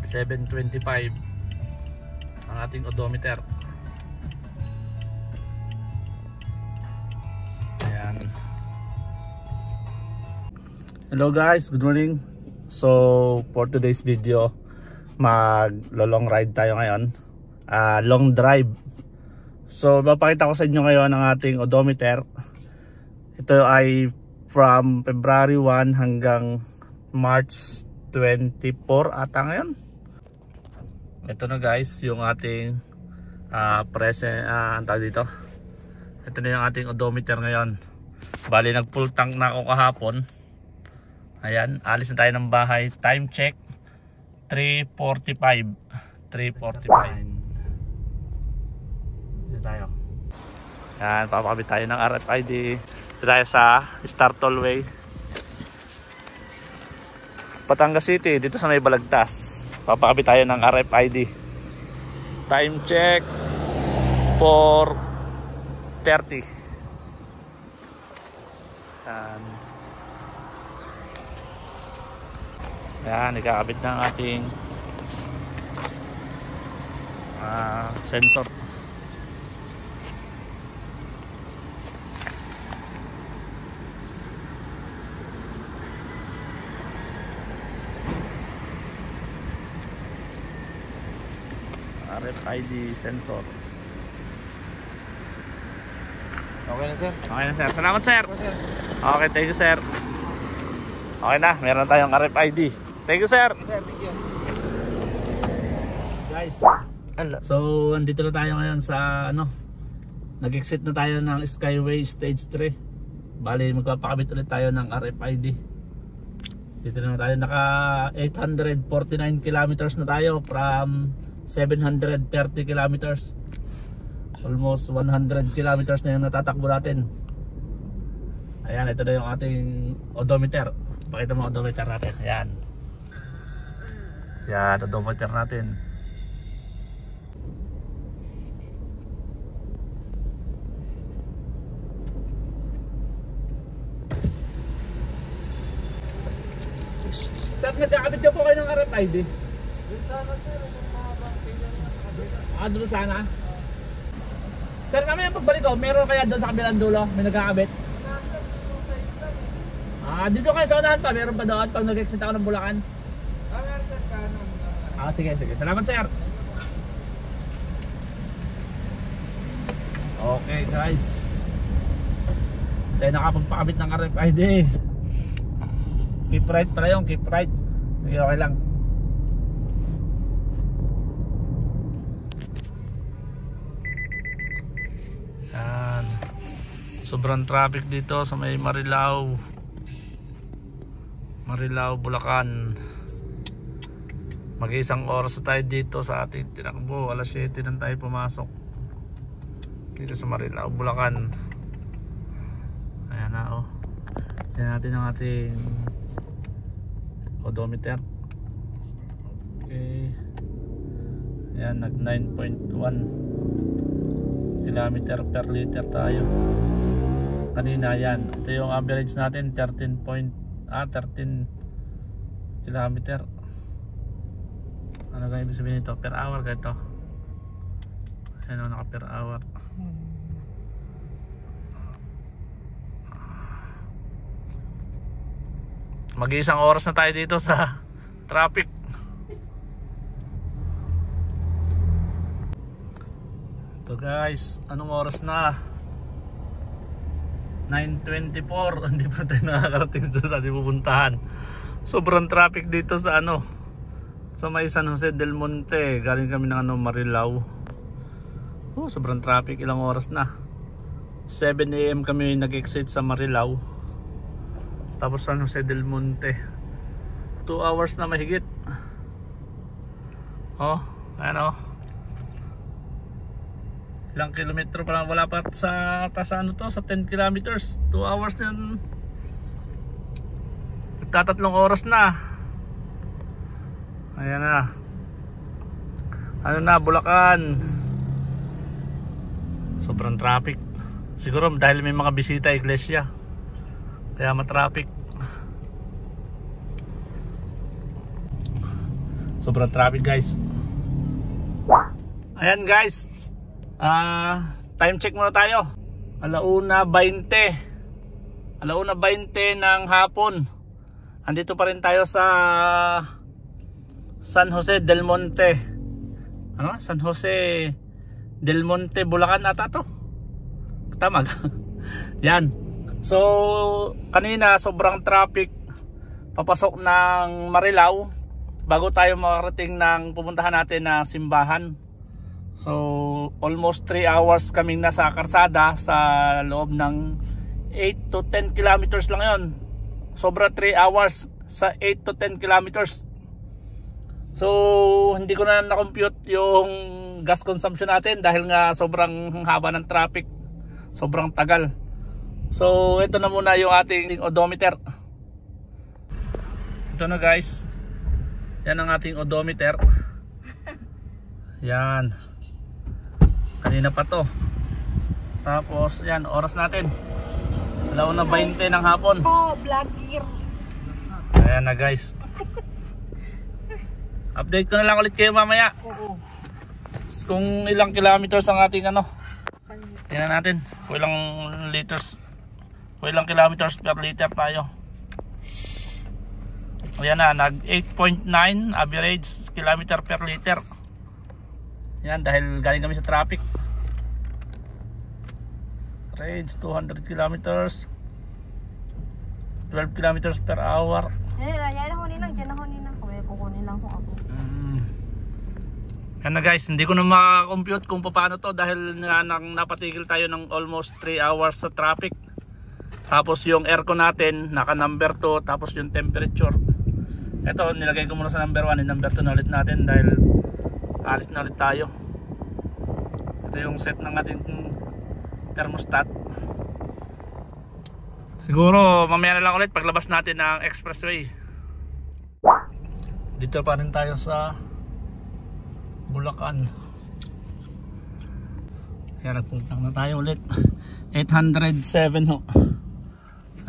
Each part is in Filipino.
725 ang ating odometer. Ayan. Hello guys, good morning. So for today's video, mag-long ride tayo ngayon, long drive. So mapakita ko sa inyo ngayon ang ating odometer. Ito ay from February 1 hanggang March 24 ata ngayon. Ito na guys yung ating present, tawag dito. Ito na yung ating odometer ngayon. Bali nag full tank na ako kahapon. Ayan, alis na tayo ng bahay. Time check 3:45. 3:45. Dito tayo. Ayan, papakabit tayo ng RFID. Dito tayo sa Star Tollway, Batangas City, dito sa may Balagtas. Papakabit tayo ng RFID. Time check 4:30. Ayan, ikakabit ng ating sensor. RFID sensor. Okay na sir? Okay na sir. Salamat sir. Okay, thank you sir. Okay na, meron tayong RFID. Thank you sir. Sir, thank you. Guys, so andito na tayo ngayon sa nag-exit na tayo ng Skyway Stage 3. Bali magpapakabit ulit tayo ng RFID. Dito na tayo, naka 849 kilometers na tayo from 730 kilometers. Almost 100 kilometers na yung natatakbo natin. Ayan, ito na yung ating odometer. Pakita mo odometer natin. Ayan. Ayan, odometer natin. Sir, nagkakabit niyo po kayo ng RFID? Doon sana sir, kung mahabang tingnan niya sa kabila. Doon sana? Sir, mamaya pagbalik ko, meron kaya doon sa kabilang dulo? May nagkakabit? Dito kayo sa unahan pa, meron pa doon pag nag-exit ako ng Bulacan. Meron sir, kanan. Sige, sige. Salamat sir. Okay guys, tayo nakapagpakabit ng RFID. Keep right pala yung, keep right. Okay lang. Yan. Sobrang traffic dito sa may Marilao, Bulacan. Mag-isang oras tayo dito sa ating tinakbo. Alas 7 na tayo pumasok dito sa Marilao, Bulacan. Ayan na oh. Tingnan natin ang ating odometer. Okay. Ayan, nag 9.1 kilometer per liter tayo kanina. Yan, ito yung average natin, 13 kilometer. Ano ga ibig sabihin nito? Per hour ga ito. Ano, naka per hour. Mag-iisang oras na tayo dito sa traffic. Ito guys, anong oras na? 9:24. Hindi pa tayo nakakarating sa ating pupuntahan. Sobrang traffic dito sa sa may San Jose del Monte. Galing kami ng Marilao. Oh, sobrang traffic. Ilang oras na? 7 AM kami nag-exit sa Marilao. Tapos San Jose del Monte, 2 hours na mahigit. Oh, ano? Ilang kilometro pa lang, wala pa sa sa 10 kilometers. 2 hours na yun. Nagtatatlong oras na. Ayan na. Ano na, Bulacan. Sobrang traffic. Siguro dahil may mga bisita iglesia, kaya matraffic. Sobrang traffic guys. Ayan guys, time check muna tayo. 1:20 ng hapon. Andito pa rin tayo sa San Jose del Monte. San Jose del Monte, Bulacan ata to. Tama. Yan. So kanina sobrang traffic papasok ng Marilao bago tayo makarating ng pupuntahan natin na simbahan. So almost 3 hours kaming nasa karsada sa loob ng 8 to 10 kilometers lang yon. Sobra 3 hours sa 8 to 10 kilometers. So hindi ko na na-compute yung gas consumption natin dahil nga sobrang haba ng traffic, sobrang tagal. So ito na muna yung ating odometer. Ito na guys, yan ang ating odometer. Yan, kanina pa to. Tapos yan, oras natin 1:20 ng hapon. Oh, vlogger. Ayan na guys. Update ko na lang ulit kayo mamaya kung ilang kilometers ang ating tingnan natin kung ilang liters, kung ilang kilometers per liter tayo. Ayan na, nag 8.9 average kilometer per liter. Yan, dahil galing kami sa traffic. Range 200 kilometers, 12 kilometers per hour. Yan ako ninang, dyan ako ninang. Kukunin lang kung ako. Yan na guys, hindi ko na makakompute kung paano to dahil napatigil tayo ng almost 3 hours sa traffic. Tapos yung aircon natin naka number 2, tapos yung temperature. Ito nilagay ko muna sa number 1, yung number 2 na ulit natin dahil alis na ulit tayo. Ito yung set ng ating thermostat. Siguro mamaya na lang ulit paglabas natin ng expressway. Dito pa rin tayo sa Bulacan. Kaya nagpuntang na tayo ulit. 807 ho.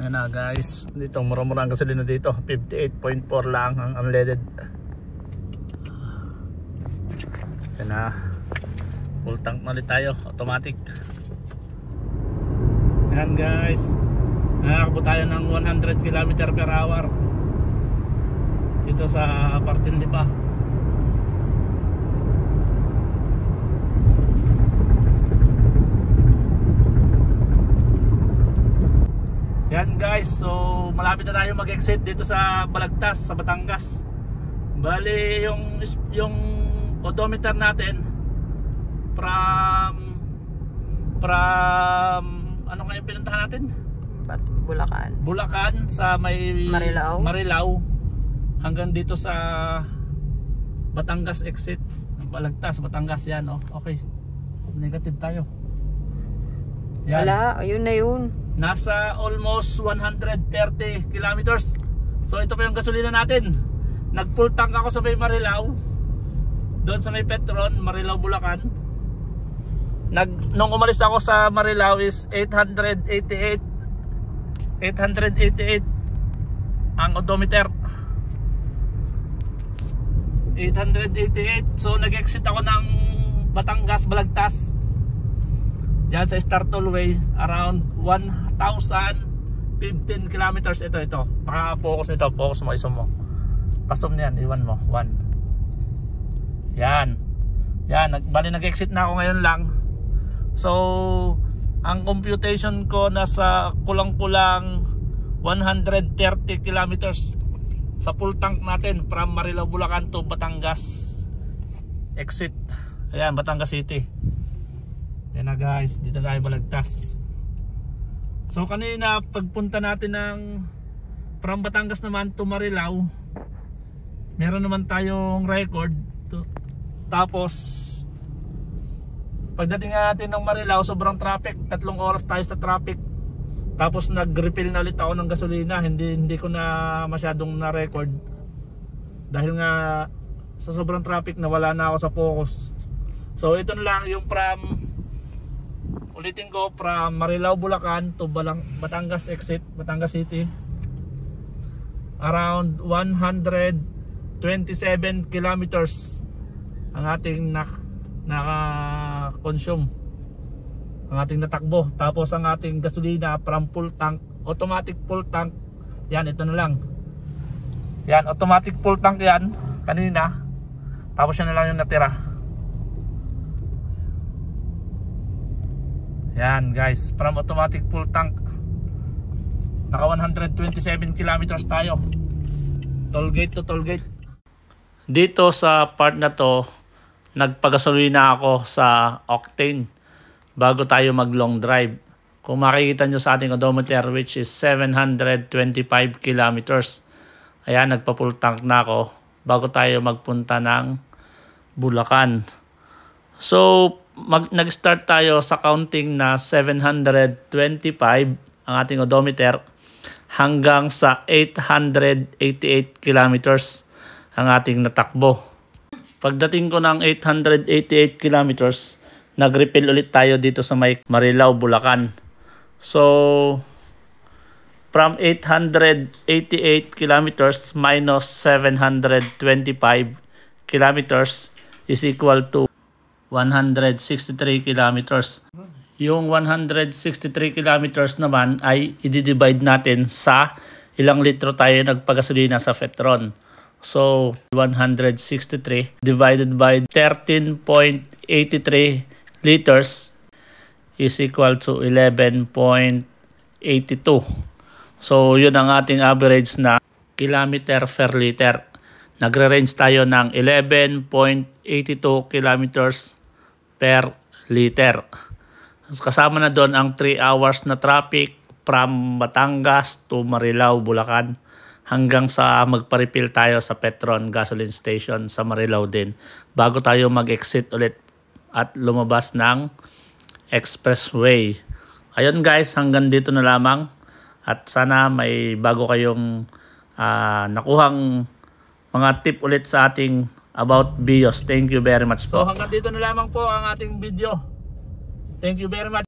Ayan na guys, dito mura-mura ang gasolina dito. 58.4 lang ang unleaded. Ayan na, full tank na ulit tayo, automatic. Ayan guys, nakakabot tayo ng 100 km per hour dito sa Partin Lipa. Yan guys, so malapit na tayo mag-exit dito sa Balagtas, sa Batangas. Bali yung odometer natin from ano nga yung pinuntahan natin? Bulacan sa may Marilao hanggang dito sa Batangas exit, Balagtas, Batangas yan, oh. Okay. Negative tayo. Yan. Wala, ayun na yun. Nasa almost 130 kilometers. So ito pa yung gasolina natin. Nag full tank ako sa may Marilao, doon sa may Petron, Marilao, Bulacan. Nung umalis ako sa Marilao is 888 ang odometer. 888. So nag-exit ako ng Batangas, Balagtas, diyan sa Star Tollway, around 1,015 kilometers. Ito paka-focus nito, focus mo, iso mo, pasom niyan, iwan mo, 1. Yan, bali nag-exit na ako ngayon lang. So ang computation ko nasa kulang-kulang 130 kilometers sa full tank natin from Marilao, Bulacan to Batangas exit. Ayan, Batangas City. Yan na guys, dito tayo Balagtas. So kanina pagpunta natin ng from Batangas naman to Marilao, meron naman tayong record. Tapos pagdating natin ng Marilao, sobrang traffic, 3 oras tayo sa traffic. Tapos nag-refill na ulit ako ng gasolina. Hindi ko na masyadong na-record dahil nga sa sobrang traffic nawala na ako sa focus. So ito na lang yung ulitin ko, from Marilao, Bulacan to Batangas exit, Batangas City, around 130 kilometers ang ating naka-consume, ang ating natakbo. Tapos ang ating gasolina from full tank, automatic full tank, yan, ito na lang. Yan, automatic full tank yan kanina. Tapos yan na lang yung natira. Yan guys, from automatic full tank, naka 127 kilometers tayo, tollgate to tollgate. Dito sa part na to, nagpagasolina ako sa octane bago tayo mag long drive. Kung makikita nyo sa ating odometer, which is 725 kilometers. Ayan, nagpa full tank na ako bago tayo magpunta ng Bulacan. So nag-start tayo sa counting na 725 ang ating odometer hanggang sa 888 kilometers ang ating natakbo. Pagdating ko ng 888 kilometers, nag-refill ulit tayo dito sa may Marilao, Bulacan. So from 888 kilometers minus 725 kilometers is equal to 163 kilometers. Yung 163 kilometers naman ay i-divide natin sa ilang litro tayo nagpagasolina sa Petron. So 163 divided by 13.83 liters is equal to 11.82. So yun ang ating average na kilometer per liter. Nagre-range tayo ng 11.82 kilometers per liter. Kasama na doon ang 3 hours na traffic from Batangas to Marilao, Bulacan, hanggang sa magpa-refill tayo sa Petron gasoline station sa Marilao din bago tayo mag-exit ulit at lumabas ng expressway. Ayun guys, hanggang dito na lamang at sana may bago kayong nakuhang mga tip ulit sa ating about BIOS. Thank you very much po. So hanggang dito na lamang po ang ating video. Thank you very much.